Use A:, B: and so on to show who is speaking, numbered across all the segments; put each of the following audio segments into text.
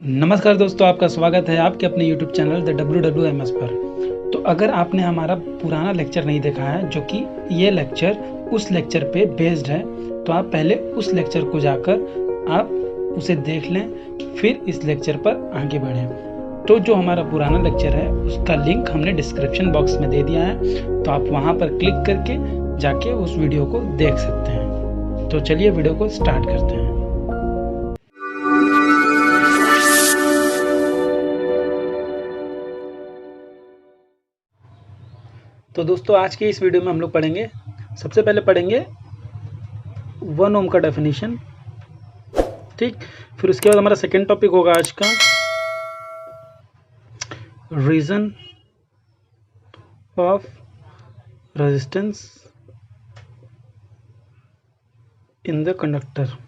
A: नमस्कार दोस्तों, आपका स्वागत है आपके अपने YouTube चैनल द WWMS पर। तो अगर आपने हमारा पुराना लेक्चर नहीं देखा है, जो कि ये लेक्चर उस लेक्चर पे बेस्ड है, तो आप पहले उस लेक्चर को जाकर आप उसे देख लें, फिर इस लेक्चर पर आगे बढ़ें। तो जो हमारा पुराना लेक्चर है उसका लिंक हमने डिस्क्रिप्शन बॉक्स में दे दिया है, तो आप वहाँ पर क्लिक करके जाके उस वीडियो को देख सकते हैं। तो चलिए वीडियो को स्टार्ट करते हैं। तो दोस्तों, आज के इस वीडियो में हम लोग पढ़ेंगे, सबसे पहले पढ़ेंगे 1 ओम का डेफिनेशन, ठीक। फिर उसके बाद हमारा सेकेंड टॉपिक होगा आज का reason of resistance in the conductor.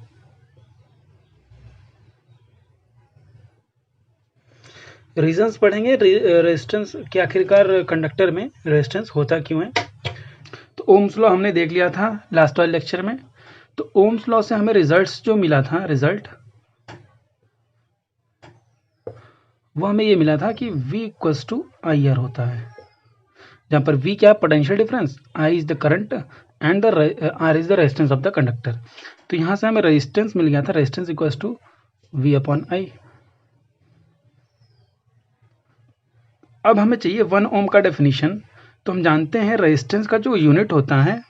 A: Reasons पढ़ेंगे रेजिस्टेंस के, आखिरकार कंडक्टर में रेजिस्टेंस होता क्यों है। तो ओम्स लॉ हमने देख लिया था लास्ट वाले लेक्चर में। तो ओम्स लॉ से हमें रिजल्ट्स जो मिला था, रिजल्ट वो हमें ये मिला था कि V equals to I R होता है, जहाँ पर V क्या है, potential difference, I is the current and R is the resistance of the conductor. तो यहाँ से हमें रेजिस्टेंस मिल गया था, resistance equals to V upon I। अब हमें चाहिए 1 ओम का डेफिनेशन। तो हम जानते हैं रेजिस्टेंस का जो यूनिट होता है,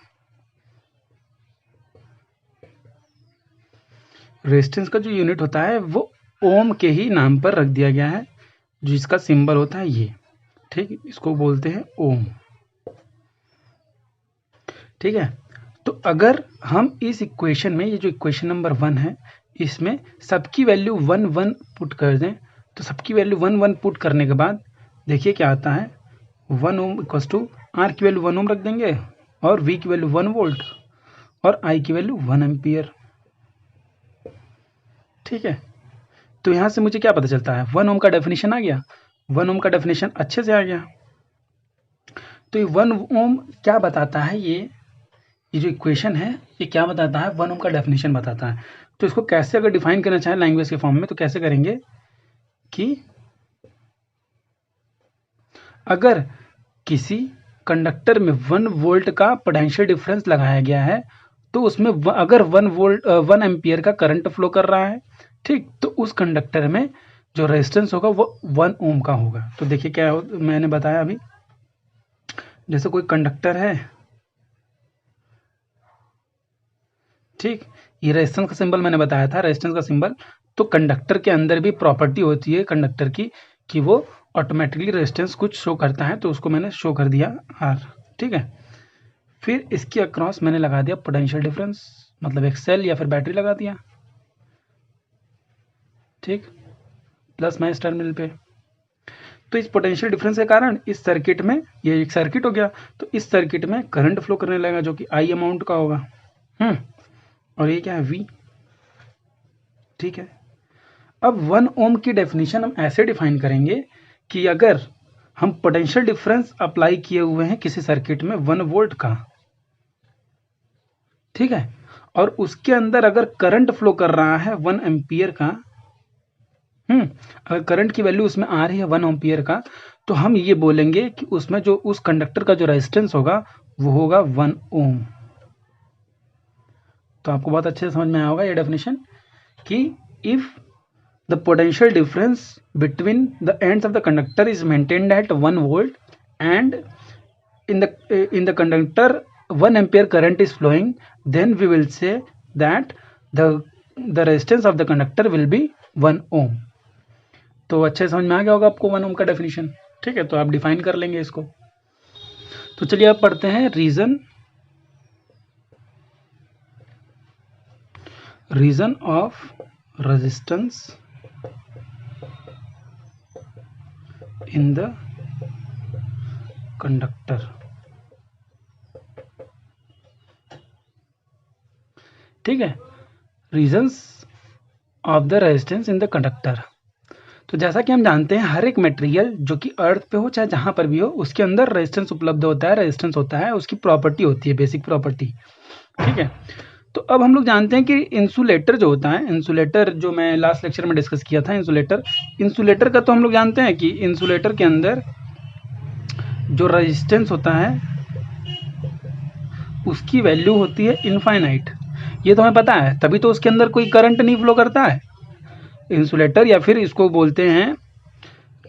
A: रेजिस्टेंस का जो यूनिट होता है वो ओम के ही नाम पर रख दिया गया है, जिसका सिंबल होता है ये, ठीक। इसको बोलते हैं ओम, ठीक है। तो अगर हम इस इक्वेशन में, ये जो इक्वेशन नंबर 1 है, इसमें सबकी वैल्यू 1 1 पुट कर दें, तो सबकी वैल्यू 1 1 पुट करने के बाद देखिए क्या आता है, 1 ओम इक्वल्स टू आर की वैल्यू 1 ओम रख देंगे, और वी की वैल्यू 1 वोल्ट, और आई की वैल्यू 1 एम्पियर, ठीक है। तो यहाँ से मुझे क्या पता चलता है, 1 ओम का डेफिनेशन आ गया, 1 ओम का डेफिनेशन अच्छे से आ गया। तो ये 1 ओम क्या बताता है, ये जो इक्वेशन है ये क्या बताता है, 1 ओम का डेफिनेशन बताता है। तो इसको कैसे अगर डिफाइन करना चाहें लैंग्वेज के फॉर्म में, तो कैसे करेंगे कि अगर किसी कंडक्टर में 1 वोल्ट का पोटेंशियल डिफरेंस लगाया गया है, तो उसमें अगर 1 एम्पियर का करंट फ्लो कर रहा है, ठीक, तो उस कंडक्टर में जो रेजिस्टेंस होगा वो 1 ओम का होगा। तो देखिए क्या मैंने बताया अभी, जैसे कोई कंडक्टर है, ठीक, ये रेजिस्टेंस का सिंबल मैंने बताया था, रेजिस्टेंस का सिंबल। तो कंडक्टर के अंदर भी प्रॉपर्टी होती है कंडक्टर की कि वो ऑटोमेटिकली रेजिस्टेंस कुछ शो करता है, तो उसको मैंने शो कर दिया R, ठीक है। फिर इसके अक्रॉस मैंने लगा दिया पोटेंशियल डिफरेंस, मतलब एक सेल या फिर बैटरी लगा दिया, ठीक, प्लस माइनस टर्मिनल पे। तो इस पोटेंशियल डिफरेंस के कारण इस सर्किट में, ये एक सर्किट हो गया, तो इस सर्किट में करंट फ्लो करने लगेगा जो कि I अमाउंट का होगा, और ये क्या है, V, ठीक है। अब 1 ओम की डेफिनेशन हम ऐसे डिफाइन करेंगे कि अगर हम पोटेंशियल डिफरेंस अप्लाई किए हुए हैं किसी सर्किट में 1 वोल्ट का, ठीक है, और उसके अंदर अगर करंट फ्लो कर रहा है 1 एम्पियर का, अगर करंट की वैल्यू उसमें आ रही है 1 एम्पियर का, तो हम ये बोलेंगे कि उसमें जो उस कंडक्टर का जो रेजिस्टेंस होगा वो होगा 1 ओम। तो आपको बहुत अच्छे से समझ में आया होगा ये डेफिनेशन कि if the potential difference between the ends of the conductor is maintained at 1 volt and in the conductor 1 ampere current is flowing, then we will say that the resistance of the conductor will be 1 ohm। तो अच्छे समझ में आ गया होगा आपको 1 ओम का definition, ठीक है। तो आप डिफाइन कर लेंगे इसको। तो चलिए अब पढ़ते हैं reason of resistance in the conductor. ठीक है, reasons of the resistance in the conductor. तो जैसा कि हम जानते हैं हर एक मटेरियल जो कि अर्थ पे हो चाहे जहां पर भी हो, उसके अंदर रेजिस्टेंस उपलब्ध होता है, रेजिस्टेंस होता है, उसकी प्रॉपर्टी होती है, बेसिक प्रॉपर्टी, ठीक है। तो अब हम लोग जानते हैं कि इंसुलेटर जो होता है, इंसुलेटर जो मैं लास्ट लेक्चर में डिस्कस किया था, इंसुलेटर का तो हम लोग जानते हैं कि इंसुलेटर के अंदर जो रेजिस्टेंस होता है उसकी वैल्यू होती है इनफाइनाइट। ये तो हमें पता है, तभी तो उसके अंदर कोई करंट नहीं फ्लो करता है। इंसुलेटर या फिर इसको बोलते हैं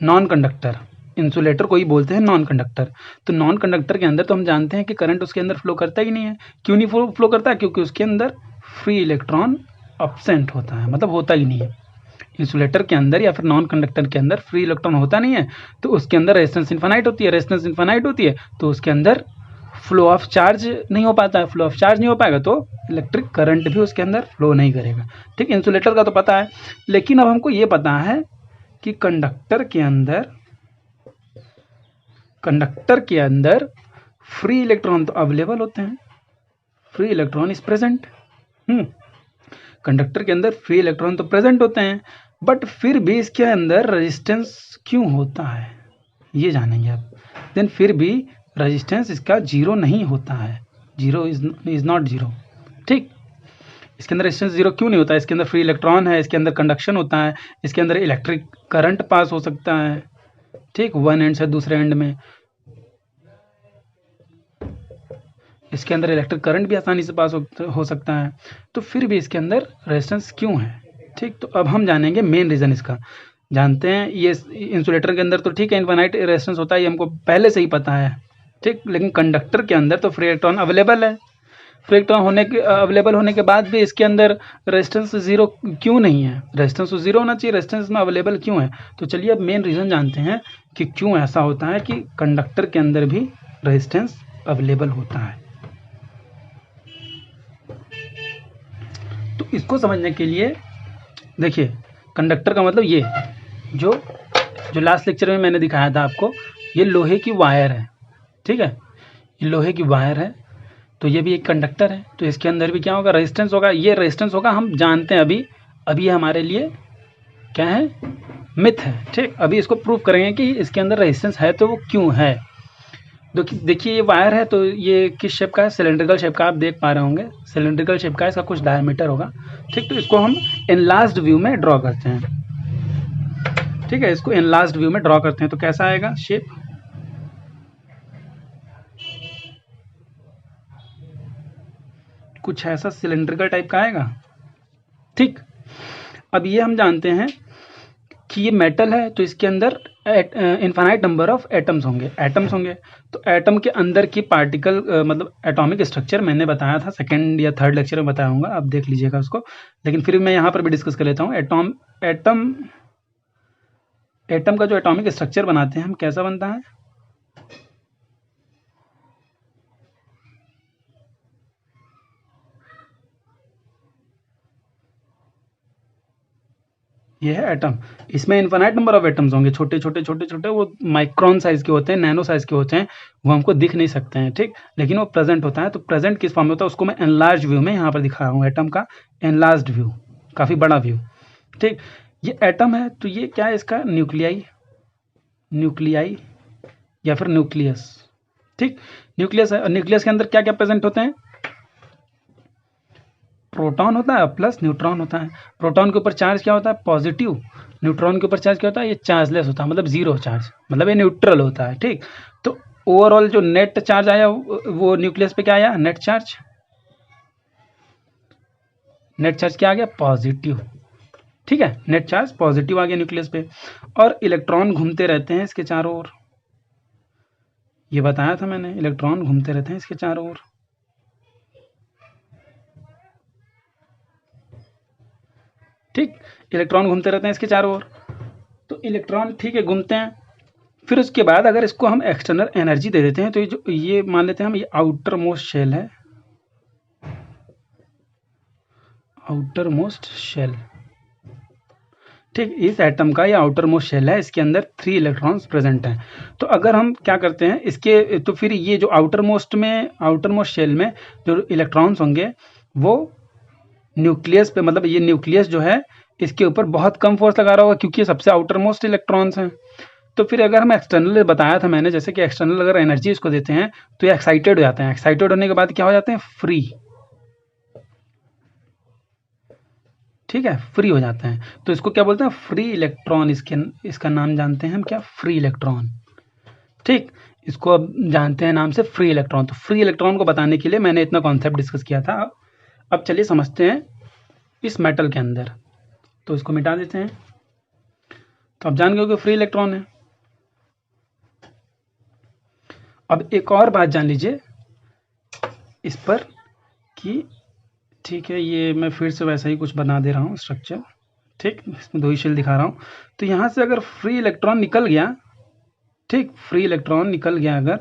A: नॉन कंडक्टर, इंसुलेटर को ही बोलते हैं नॉन कंडक्टर। तो नॉन कंडक्टर के अंदर तो हम जानते हैं कि करंट उसके अंदर फ्लो करता ही नहीं है। क्यों नहीं फ्लो करता है? क्योंकि उसके अंदर फ्री इलेक्ट्रॉन अब्सेंट होता है, मतलब होता ही नहीं है। इंसुलेटर के अंदर या फिर नॉन कंडक्टर के अंदर फ्री इलेक्ट्रॉन होता नहीं है, तो उसके अंदर रेजिस्टेंस इनफाइनाइट होती है। रेजिस्टेंस इनफाइनाइट होती है तो उसके अंदर फ्लो ऑफ चार्ज नहीं हो पाता है। फ्लो ऑफ चार्ज नहीं हो पाएगा तो इलेक्ट्रिक करंट भी उसके अंदर फ्लो नहीं करेगा। ठीक, इंसुलेटर का तो पता है, लेकिन अब हमको ये पता है कि कंडक्टर के अंदर फ्री इलेक्ट्रॉन तो अवेलेबल होते हैं, free electron is present. Conductor के अंदर फ्री इलेक्ट्रॉन तो प्रेजेंट होते हैं, बट फिर भी इसके अंदर रेजिस्टेंस क्यों होता है ये जानेंगे अब। देन फिर भी रेजिस्टेंस इसका जीरो नहीं होता है, जीरो इज नॉट जीरो। ठीक, इसके अंदर रेजिस्टेंस जीरो क्यों नहीं होता है? इसके अंदर फ्री इलेक्ट्रॉन है, इसके अंदर कंडक्शन होता है, इसके अंदर इलेक्ट्रिक करंट पास हो सकता है। ठीक, वन एंड से दूसरे एंड में इसके अंदर इलेक्ट्रिक करंट भी आसानी से पास हो सकता है। तो फिर भी इसके अंदर रेजिस्टेंस क्यों है? ठीक, तो अब हम जानेंगे मेन रीज़न इसका। जानते हैं ये इंसुलेटर के अंदर तो ठीक है इनफाइनाइट रेजिस्टेंस होता है, ये हमको पहले से ही पता है। ठीक, लेकिन कंडक्टर के अंदर तो फ्री इलेक्ट्रॉन अवेलेबल है। फ्री इलेक्ट्रॉन अवेलेबल होने के बाद भी इसके अंदर रेजिस्टेंस जीरो क्यों नहीं है? रेजिस्टेंस तो जीरो होना चाहिए, रेजिस्टेंस में अवेलेबल क्यों है? तो चलिए अब मेन रीज़न जानते हैं कि क्यों ऐसा होता है कि कंडक्टर के अंदर भी रेजिस्टेंस अवेलेबल होता है। तो इसको समझने के लिए देखिए, कंडक्टर का मतलब ये जो लास्ट लेक्चर में मैंने दिखाया था आपको, ये लोहे की वायर है। ठीक है, ये लोहे की वायर है, तो ये भी एक कंडक्टर है। तो इसके अंदर भी क्या होगा? रेजिस्टेंस होगा। ये रेजिस्टेंस होगा, हम जानते हैं अभी हमारे लिए क्या है? मिथ है। ठीक, अभी इसको प्रूव करेंगे कि इसके अंदर रेजिस्टेंस है तो वो क्यों है। देखिए ये वायर है, तो ये किस शेप का है? सिलेंड्रिकल शेप का, आप देख पा रहे होंगे सिलेंड्रिकल शेप का, इसका कुछ डायमीटर होगा। ठीक, तो इसको हम एनलार्ज्ड व्यू में ड्रॉ करते हैं। ठीक है, इसको एनलार्ज्ड व्यू में ड्रॉ करते हैं तो कैसा आएगा शेप? कुछ ऐसा सिलेंड्रिकल टाइप का आएगा। ठीक, अब ये हम जानते हैं कि ये मेटल है, तो इसके अंदर इनफाइनाइट नंबर ऑफ एटम्स होंगे। तो एटम के अंदर की पार्टिकल मतलब एटॉमिक स्ट्रक्चर मैंने बताया था, सेकंड या थर्ड लेक्चर में बताया हूँ, आप देख लीजिएगा उसको। लेकिन फिर मैं यहाँ पर भी डिस्कस कर लेता हूँ। एटम का जो एटॉमिक स्ट्रक्चर बनाते हैं हम, कैसा बनता है? ये है एटम। इसमें इनफाइनाइट नंबर ऑफ एटम्स होंगे, छोटे छोटे, वो माइक्रोन साइज के होते हैं, नैनो साइज के होते हैं, वो हमको दिख नहीं सकते हैं। ठीक, लेकिन वो प्रेजेंट होता है। तो प्रेजेंट किस फॉर्म में होता है उसको मैं एनलार्ज व्यू में यहाँ पर दिखा रहा हूँ, एटम का एनलार्ज्ड व्यू, काफ़ी बड़ा व्यू। ठीक, ये एटम है, तो ये क्या है? इसका न्यूक्लियाई या फिर न्यूक्लियस। ठीक, न्यूक्लियस है, और न्यूक्लियस के अंदर क्या क्या प्रेजेंट होते हैं? प्रोटॉन होता है प्लस न्यूट्रॉन होता है। प्रोटॉन के ऊपर चार्ज क्या होता है? पॉजिटिव। न्यूट्रॉन के ऊपर चार्ज क्या होता है? ये चार्जलेस होता है, मतलब जीरो चार्ज, मतलब ये न्यूट्रल होता है। ठीक, तो ओवरऑल जो नेट चार्ज आया वो न्यूक्लियस पे क्या आया? नेट चार्ज क्या आ गया? पॉजिटिव। ठीक है, नेट चार्ज पॉजिटिव आ गया न्यूक्लियस पे। और इलेक्ट्रॉन घूमते रहते हैं इसके चारों ओर, ये बताया था मैंने, इलेक्ट्रॉन घूमते रहते हैं इसके चारों ओर। ठीक, इलेक्ट्रॉन घूमते रहते हैं इसके चारों ओर। तो इलेक्ट्रॉन ठीक है घूमते हैं, फिर उसके बाद अगर इसको हम एक्सटर्नल एनर्जी दे देते हैं, तो ये मान लेते हैं हम, ये आउटर मोस्ट शेल है, आउटर मोस्ट शेल। ठीक, इस एटम का ये आउटर मोस्ट शेल है, इसके अंदर 3 इलेक्ट्रॉन्स प्रेजेंट हैं। तो अगर हम क्या करते हैं इसके, तो फिर ये जो आउटर मोस्ट शेल में जो इलेक्ट्रॉन्स होंगे वो न्यूक्लियस पे, मतलब ये न्यूक्लियस जो है इसके ऊपर बहुत कम फोर्स लगा रहा होगा, क्योंकि ये सबसे आउटर मोस्ट इलेक्ट्रॉन्स हैं। तो फिर अगर हम एक्सटर्नल, बताया था मैंने, जैसे कि एक्सटर्नल अगर एनर्जी इसको देते हैं तो ये एक्साइटेड हो जाते हैं। एक्साइटेड होने के बाद क्या हो जाते हैं? फ्री। ठीक है, फ्री हो जाते हैं। तो इसको क्या बोलते हैं, फ्री इलेक्ट्रॉन। इसका नाम जानते हैं हम क्या, फ्री इलेक्ट्रॉन। ठीक, इसको अब जानते हैं नाम से फ्री इलेक्ट्रॉन। तो फ्री इलेक्ट्रॉन को बताने के लिए मैंने इतना कॉन्सेप्ट डिस्कस किया था। अब चलिए समझते हैं इस मेटल के अंदर। तो इसको मिटा देते हैं। तो आप जान गए कि फ्री इलेक्ट्रॉन है। अब एक और बात जान लीजिए इस पर कि ठीक है, ये मैं फिर से वैसा ही कुछ बना दे रहा हूँ स्ट्रक्चर। ठीक, इसमें 2 ही शेल दिखा रहा हूँ। तो यहाँ से अगर फ्री इलेक्ट्रॉन निकल गया, ठीक, फ्री इलेक्ट्रॉन निकल गया, अगर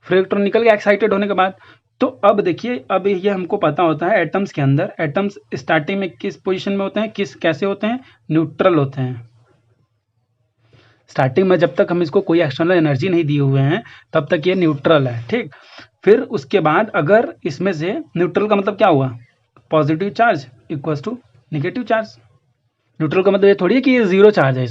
A: फ्री इलेक्ट्रॉन निकल गया एक्साइटेड होने के बाद, तो अब देखिए, अब ये हमको पता होता है एटम्स के अंदर, एटम्स स्टार्टिंग में किस पोजीशन में होते हैं, कैसे होते हैं, न्यूट्रल होते हैं। स्टार्टिंग में जब तक हम इसको कोई एक्सटर्नल एनर्जी नहीं दिए हुए हैं तब तक ये न्यूट्रल है। ठीक, फिर उसके बाद अगर इसमें से न्यूट्रल का मतलब क्या हुआ, positive charge equals to negative charge. Neutral का मतलब ये थोड़ी है कि ये जीरो चार्ज है।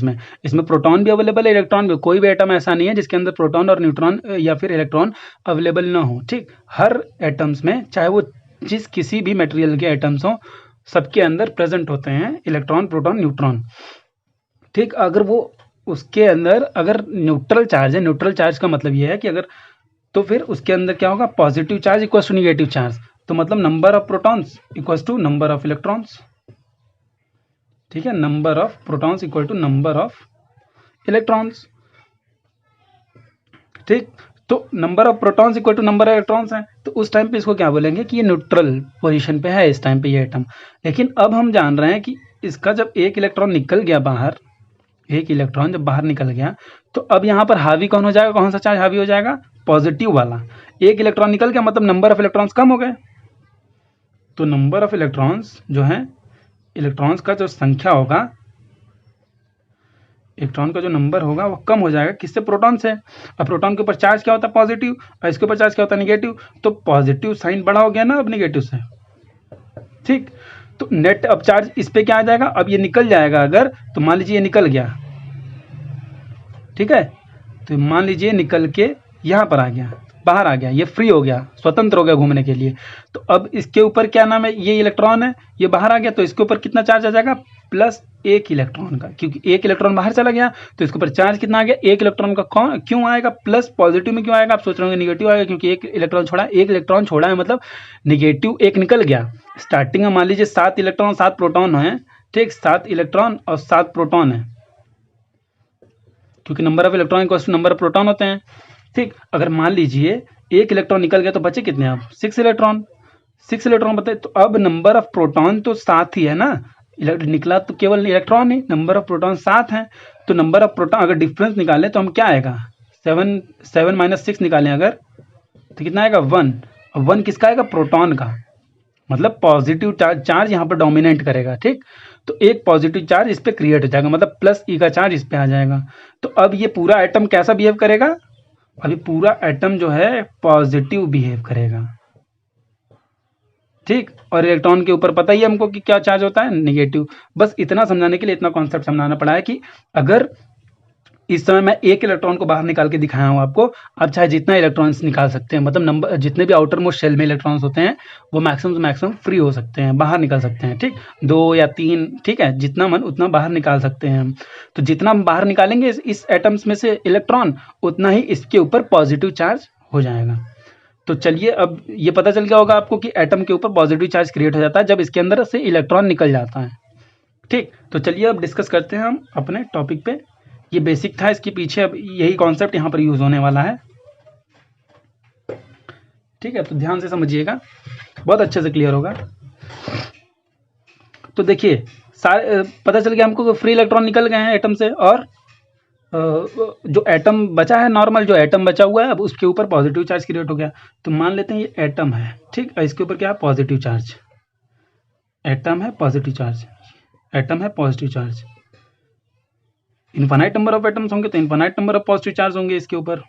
A: इसमें प्रोटॉन भी अवेलेबल है, इलेक्ट्रॉन भी। कोई भी एटम ऐसा नहीं है जिसके अंदर प्रोटॉन और न्यूट्रॉन या फिर इलेक्ट्रॉन अवेलेबल ना हो। ठीक, हर एटम्स में, चाहे वो किसी भी मटेरियल के एटम्स हो, सबके अंदर प्रेजेंट होते हैं इलेक्ट्रॉन, प्रोटॉन, न्यूट्रॉन। ठीक, अगर वो उसके अंदर अगर न्यूट्रल चार्ज है, न्यूट्रल चार्ज का मतलब ये है कि अगर, तो फिर उसके अंदर क्या होगा, positive charge equals to negative charge. तो मतलब number of protons equals to number of electrons. ठीक है, number of protons equal to number of electrons. ठीक, तो number of protons equal to number of electrons है। तो उस टाइम पे इसको क्या बोलेंगे कि ये न्यूट्रल पोजीशन पे है इस टाइम पे ये एटम। लेकिन अब हम जान रहे हैं कि इसका जब एक इलेक्ट्रॉन निकल गया बाहर, एक इलेक्ट्रॉन जब बाहर निकल गया, तो अब यहाँ पर हावी कौन हो जाएगा, कौन सा चार्ज हावी हो जाएगा, पॉजिटिव वाला। एक इलेक्ट्रॉन निकल गया मतलब नंबर ऑफ इलेक्ट्रॉन्स कम हो गए। तो नंबर ऑफ इलेक्ट्रॉन्स जो है, इलेक्ट्रॉन्स का जो संख्या होगा, इलेक्ट्रॉन का जो नंबर होगा वो कम हो जाएगा। किससे, प्रोटॉन से। अब प्रोटॉन के ऊपर चार्ज क्या होता है, पॉजिटिव, और इसके ऊपर चार्ज क्या होता है, निगेटिव। तो पॉजिटिव साइन बड़ा हो गया ना अब निगेटिव से। ठीक, तो नेट अब चार्ज इस पे क्या आ जाएगा, अब ये निकल जाएगा अगर, तो मान लीजिए ये निकल गया, ठीक है, तो मान लीजिए निकल के यहाँ पर आ गया, बाहर आ गया, ये फ्री हो गया, स्वतंत्र हो गया घूमने के लिए। तो अब इसके ऊपर क्या नाम है, ये इलेक्ट्रॉन है, ये बाहर आ गया, तो इसके ऊपर कितना चार्ज आ जाएगा, प्लस 1 इलेक्ट्रॉन का, क्योंकि 1 इलेक्ट्रॉन बाहर चला गया तो इसके ऊपर चार्ज कितना आ गया, 1 इलेक्ट्रॉन का। कौन क्यों आएगा प्लस, पॉजिटिव में क्यों आएगा, आप सोच रहे होंगे निगेटिव आएगा, क्योंकि 1 इलेक्ट्रॉन छोड़ा, 1 इलेक्ट्रॉन छोड़ा है मतलब निगेटिव 1 निकल गया। स्टार्टिंग में मान लीजिए 7 इलेक्ट्रॉन 7 प्रोटॉन है, ठीक, 7 इलेक्ट्रॉन और 7 प्रोटॉन है, क्योंकि number of electron equals to number of proton होते हैं। ठीक, अगर मान लीजिए 1 इलेक्ट्रॉन निकल गया तो बचे कितने, अब 6 इलेक्ट्रॉन, 6 इलेक्ट्रॉन बताए। तो अब नंबर ऑफ प्रोटॉन तो 7 ही है ना, निकला तो केवल electron he, number of proton 7 है। तो नंबर ऑफ प्रोटॉन अगर डिफरेंस निकालें तो हम क्या आएगा, 7 माइनस 6 निकालें अगर, तो कितना आएगा, 1। और 1 किसका आएगा, प्रोटॉन का, मतलब पॉजिटिव चार्ज यहाँ पर डोमिनेट करेगा। ठीक, तो एक पॉजिटिव चार्ज इस पे क्रिएट हो जाएगा, मतलब प्लस ई का चार्ज इस पे आ जाएगा। तो अब ये पूरा एटम कैसा बिहेव करेगा, अभी पूरा एटम जो है पॉजिटिव बिहेव करेगा। ठीक, और इलेक्ट्रॉन के ऊपर पता ही है हमको कि क्या चार्ज होता है, नेगेटिव। बस इतना समझाने के लिए इतना कॉन्सेप्ट समझाना पड़ा है कि अगर इस समय मैं 1 इलेक्ट्रॉन को बाहर निकाल के दिखाया हूँ आपको, आप चाहे जितना इलेक्ट्रॉन्स निकाल सकते हैं, मतलब नंबर जितने भी आउटर मोस्ट शेल में इलेक्ट्रॉन्स होते हैं वो मैक्सिमम फ्री हो सकते हैं, बाहर निकल सकते हैं। ठीक, 2 या 3, ठीक है, जितना मन उतना बाहर निकाल सकते हैं हम। तो जितना हम बाहर निकालेंगे इस एटम्स में से इलेक्ट्रॉन, उतना ही इसके ऊपर पॉजिटिव चार्ज हो जाएगा। तो चलिए, अब ये पता चल गया होगा आपको कि एटम के ऊपर पॉजिटिव चार्ज क्रिएट हो जाता है जब इसके अंदर से इलेक्ट्रॉन निकल जाता है। ठीक, तो चलिए अब डिस्कस करते हैं हम अपने टॉपिक पे। ये बेसिक था, इसके पीछे अब यही कॉन्सेप्ट यहाँ पर यूज होने वाला है। ठीक है, तो ध्यान से समझिएगा, बहुत अच्छे से क्लियर होगा। तो देखिए, सारे पता चल गया हमको कि फ्री इलेक्ट्रॉन निकल गए हैं एटम से, और जो एटम बचा है, नॉर्मल जो एटम बचा हुआ है, अब उसके ऊपर पॉजिटिव चार्ज क्रिएट हो गया। तो मान लेते हैं ये एटम है, ठीक, इसके ऊपर क्या है, पॉजिटिव चार्ज, एटम है पॉजिटिव चार्ज, एटम है positive charge. Infinite number of atoms होंगे तो infinite number of positive charge होंगे इसके ऊपर।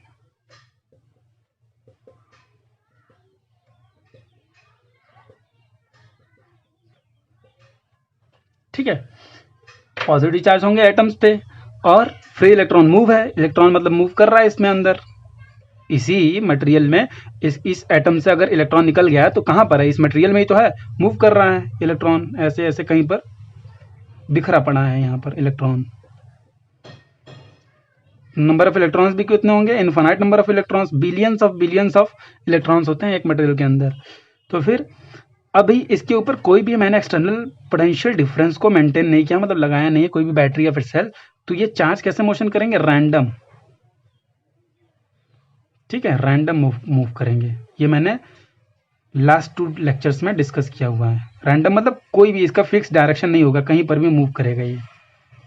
A: ठीक है, पॉजिटिव चार्ज होंगे एटम्स पे, और फ्री इलेक्ट्रॉन मूव है, इलेक्ट्रॉन मतलब मूव कर रहा है इसमें अंदर। इसी मटेरियल में इस एटम से अगर इलेक्ट्रॉन निकल गया है तो कहाँ पर है, इस मटेरियल में ही तो है, मूव कर रहा है इलेक्ट्रॉन, ऐसे ऐसे कहीं पर बिखरा पड़ा है यहाँ पर इलेक्ट्रॉन। नंबर ऑफ इलेक्ट्रॉन्स भी कितने होंगे, infinite number of electrons, billions of electrons होते हैं एक मटेरियल के अंदर। तो फिर अभी इसके ऊपर कोई भी मैंने एक्सटर्नल पोटेंशियल डिफरेंस को मेंटेन नहीं किया, मतलब लगाया नहीं है कोई भी बैटरी या फिर सेल, तो ये चार्ज कैसे मोशन करेंगे, रैंडम, ठीक है, रैंडम मूव करेंगे। ये मैंने लास्ट 2 लेक्चर्स में डिस्कस किया हुआ है। रैंडम मतलब कोई भी इसका फिक्स डायरेक्शन नहीं होगा, कहीं पर भी मूव करेगा ये,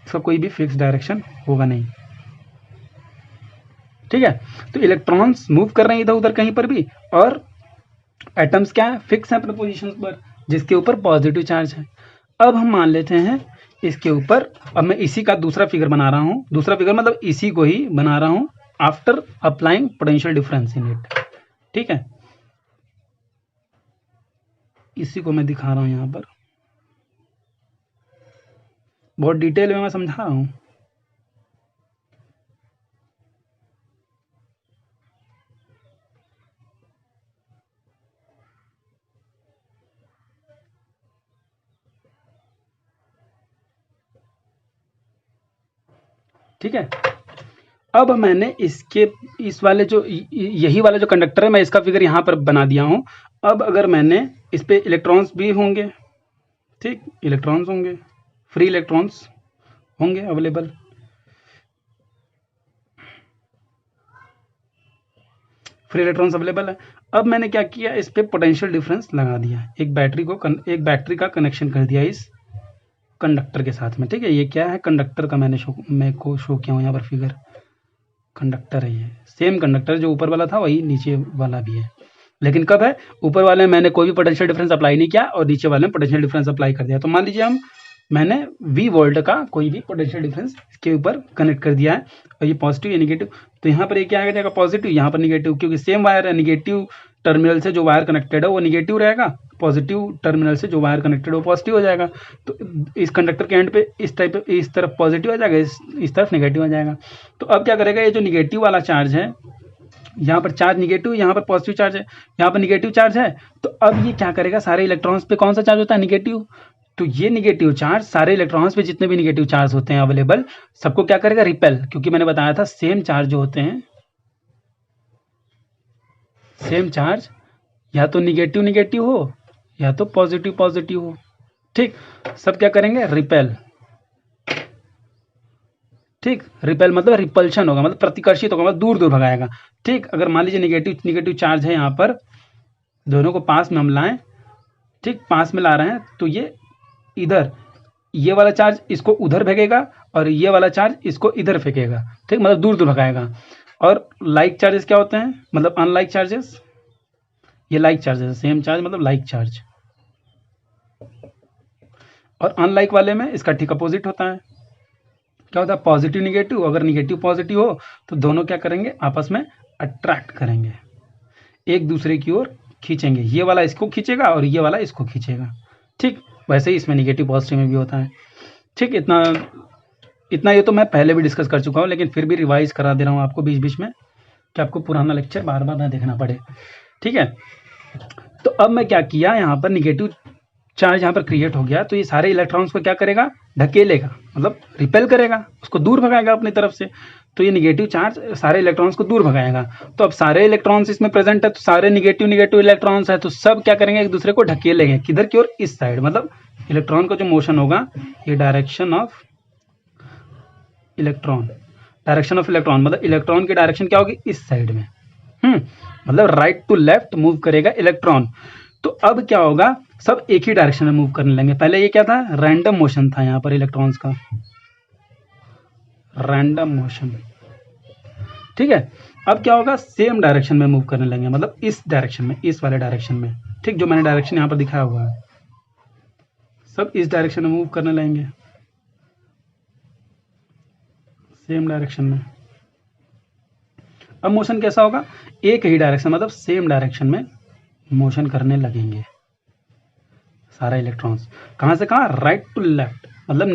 A: इसका कोई भी फिक्स डायरेक्शन होगा नहीं, ठीक है। तो इलेक्ट्रॉन्स मूव कर रहे हैं इधर उधर कहीं पर भी, और एटम्स क्या है, फिक्स है अपने पोजीशंस पर, जिसके ऊपर पॉजिटिव चार्ज है। अब हम मान लेते हैं इसके ऊपर, अब मैं इसी का दूसरा फिगर बना रहा हूँ, दूसरा फिगर मतलब इसी को ही बना रहा हूँ after applying potential difference in it, ठीक है। इसी को मैं दिखा रहा हूँ यहाँ पर, बहुत डिटेल में मैं समझा रहा हूँ। ठीक है, अब मैंने इसके इस वाले जो यही वाला जो कंडक्टर है मैं इसका फिगर यहाँ पर बना दिया हूँ। अब अगर मैंने इस पे इलेक्ट्रॉन्स भी होंगे, ठीक, इलेक्ट्रॉन्स होंगे, फ्री इलेक्ट्रॉन्स होंगे अवेलेबल, फ्री इलेक्ट्रॉन्स अवेलेबल है। अब मैंने क्या किया, इस पे पोटेंशियल डिफरेंस लगा दिया, एक बैटरी का कनेक्शन कर दिया इस कंडक्टर के साथ में, ठीक है। ये क्या है, कंडक्टर का मैंने शो किया हूँ यहाँ पर फिगर, कंडक्टर है ये, सेम कंडक्टर जो ऊपर वाला था वही नीचे वाला भी है, लेकिन कब है, ऊपर वाले में मैंने कोई भी पोटेंशियल डिफरेंस अप्लाई नहीं किया और नीचे वाले में पोटेंशियल डिफरेंस अप्लाई कर दिया। तो मान लीजिए मैंने V वोल्ट का कोई भी पोटेंशियल डिफरेंस इसके ऊपर कनेक्ट कर दिया है, और ये पॉजिटिव या निगेटिव, तो यहाँ पर ये क्या आ जाएगा, पॉजिटिव, यहाँ पर निगेटिव, क्योंकि सेम वायर है, निगेटिव टर्मिनल से जो वायर कनेक्टेड है वो निगेटिव रहेगा, पॉजिटिव टर्मिनल से जो वायर कनेक्टेड है वो पॉजिटिव हो जाएगा। तो इस कंडक्टर के एंड पे इस तरफ पॉजिटिव आ जाएगा, इस तरफ निगेटिव आ जाएगा। तो अब क्या करेगा, ये जो निगेटिव वाला चार्ज है, यहाँ पर चार्ज निगेटिव, यहाँ पर पॉजिटिव चार्ज है, यहाँ पर निगेटिव चार्ज है, तो अब ये क्या करेगा, सारे इलेक्ट्रॉन्स पे कौन सा चार्ज होता है, निगेटिव, तो ये निगेटिव चार्ज सारे इलेक्ट्रॉन्स पे जितने भी निगेटिव चार्ज होते हैं अवेलेबल, सबको क्या करेगा, रिपेल, क्योंकि मैंने बताया था सेम चार्ज जो होते हैं, सेम चार्ज या तो निगेटिव निगेटिव हो या तो पॉजिटिव पॉजिटिव हो, ठीक, सब क्या करेंगे, रिपेल, ठीक, रिपेल मतलब रिपल्शन होगा, मतलब प्रतिकर्षित होगा, मतलब दूर दूर भगाएगा, ठीक। अगर मान लीजिए निगेटिव चार्ज है यहाँ पर, दोनों को पास में हम लाएं, ठीक, पास में ला रहे हैं, तो ये इधर, ये वाला चार्ज इसको उधर फेंकेगा और ये वाला चार्ज इसको इधर फेंकेगा, ठीक, मतलब दूर दूर भगाएगा। और लाइक चार्जेस क्या होते हैं, मतलब अनलाइक चार्जेस, ये लाइक चार्जेस, सेम चार्ज मतलब लाइक चार्ज, और अनलाइक वाले में इसका ठीक अपोजिट होता है, क्या होता है, पॉजिटिव निगेटिव, अगर निगेटिव पॉजिटिव हो तो दोनों क्या करेंगे, आपस में अट्रैक्ट करेंगे, एक दूसरे की ओर खींचेंगे, ये वाला इसको खींचेगा और ये वाला इसको खींचेगा, ठीक। वैसे ही इसमें निगेटिव पॉजिटिव में भी होता है, ठीक। इतना ये तो मैं पहले भी डिस्कस कर चुका हूँ, लेकिन फिर भी रिवाइज करा दे रहा हूँ आपको बीच बीच में, कि आपको पुराना लेक्चर बार बार ना देखना पड़े, ठीक है। तो अब मैं क्या किया, यहाँ पर निगेटिव चार्ज यहाँ पर क्रिएट हो गया, तो ये सारे इलेक्ट्रॉन्स को क्या करेगा, ढकेलेगा, मतलब रिपेल करेगा, उसको दूर भगाएगा अपनी तरफ से। तो ये निगेटिव चार्ज सारे इलेक्ट्रॉन्स को दूर भगाएगा। तो अब सारे इलेक्ट्रॉन्स इसमें प्रेजेंट है, तो सारे निगेटिव इलेक्ट्रॉन्स है, तो सब क्या करेंगे, एक दूसरे को ढकेलेंगे, किधर की ओर, इस साइड, मतलब इलेक्ट्रॉन का जो मोशन होगा, ये डायरेक्शन ऑफ इलेक्ट्रॉन मतलब इलेक्ट्रॉन की डायरेक्शन क्या होगी, इस साइड में, मतलब राइट टू लेफ्ट मूव करेगा इलेक्ट्रॉन। तो अब क्या होगा, सब एक ही डायरेक्शन में मूव करने लगेंगे। पहले ये क्या था, रैंडम मोशन था यहाँ पर इलेक्ट्रॉन्स का, रैंडम मोशन, ठीक है। अब क्या होगा, सेम डायरेक्शन में मूव करने लगेंगे, मतलब इस डायरेक्शन में, इस वाले डायरेक्शन में, ठीक, जो मैंने डायरेक्शन यहाँ पर दिखाया हुआ है, सब इस डायरेक्शन में मूव करने लगेंगे, सेम डायरेक्शन में। अब मोशन कैसा होगा, एक ही डायरेक्शन, मतलब सेम डायरेक्शन में मोशन करने लगेंगे सारे इलेक्ट्रॉन्स, कहाँ से कहाँ, राइट टू लेफ्ट, मतलब